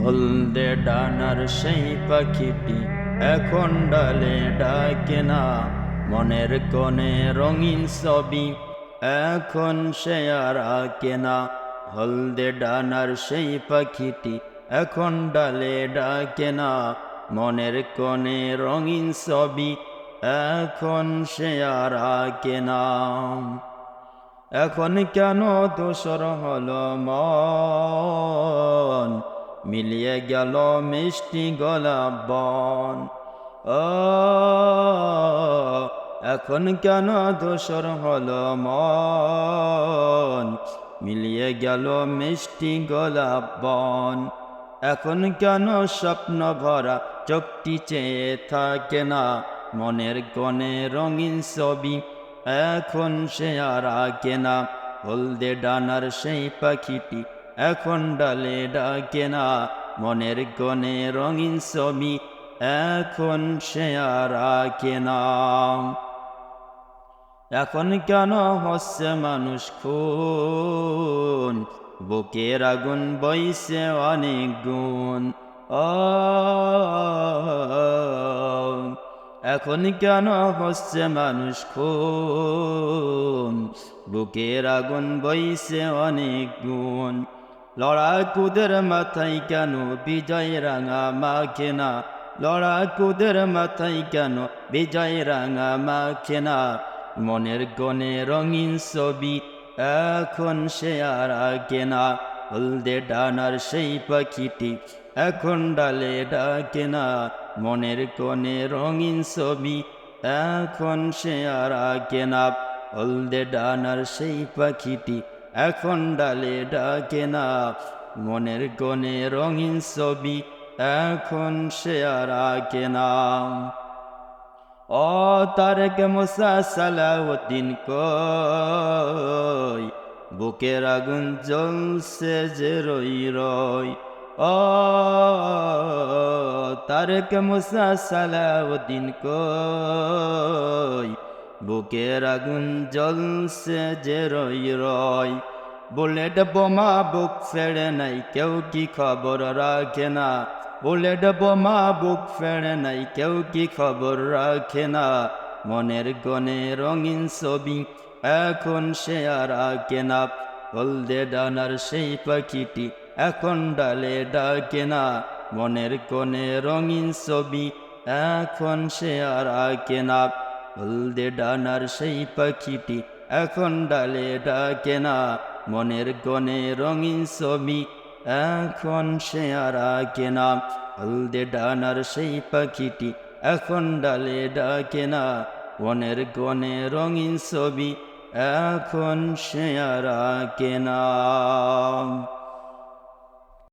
হলদে ডানার সেই পাখিটি এখন ডালে ডাকে না, মনের কোণে রঙিন ছবি এখন সে আর আঁকে না। হলদে ডানার সেই পাখিটি এখন ডালে ডাকে না, মনের কোণে রঙিন ছবি এখন সে আর আঁকে না। এখন কেন দোসর হলো মন, মিলিয়ে গেল মিষ্টি গোলাপ বন। ও এখন কেন দোসর হলো মন, মিলিয়ে গেল মিষ্টি গোলাপ বন। এখন কেন স্বপ্ন ভরা চোখটি চেয়ে থাকে না, মনের কোণে রঙিন ছবি এখন সে আর আঁকে না। হলদে ডানার সেই পাখিটি এখন ডালে ডাকে না, মনের কোণে রঙিন ছবি এখন সে আর আঁকে না। এখন কেন হচ্ছে মানুষ খুন, বুকের আগুন বইছে অনেক গুণ। ও এখন কেন হচ্ছে মানুষ খুন, বুকের আগুন বইছে অনেক গুণ। লড়াকুদের মাথায় কেন বিজয় রাঙা মাখে না, লড়াকুদের মাথায় কেন বিজয় রাঙা মাখে না, মনের কোণে রঙিন ছবি এখন সে আর আঁকে না। হলদে ডানার সেই পাখিটি এখন ডালে ডাকে না, মনের কোণে রঙিন ছবি এখন সে আর আঁকে না। হলদে ডানার সেই পাখিটি এখন ডালে ডাকে না, মনের কোণে রঙিন ছবি এখন সে আর আঁকে না। ও তারেক মুসা সালাউদ্দিন কই, বুকের আগুন জ্বলছে যে রই রই। ও তারেক মুসা সালাউদ্দিন কই, বুকের আগুন জ্বলছে যে রই রই। বুলেট বোমা বুক ফেড়ে নাই কেউ কি খবর রাখে না, বুলেট বোমা বুক ফেড়ে নাই কেউ কি খবর রাখে না, মনের কোণে রঙিন ছবি এখন সে আর আঁকে না। হলদে ডানার সেই পাখিটি এখন ডালে ডাকে না, মনের কোণে রঙিন ছবি এখন সে আর আঁকে না। হলদে ডানার সেই পাখিটি এখন ডালে ডাকে না, মনের কোণে রঙিন ছবি এখন সে আর আঁকে না। হলদে ডানার সেই পাখিটি এখন ডালে ডাকে না, মনের কোণে রঙিন ছবি এখন সে আর আঁকে না।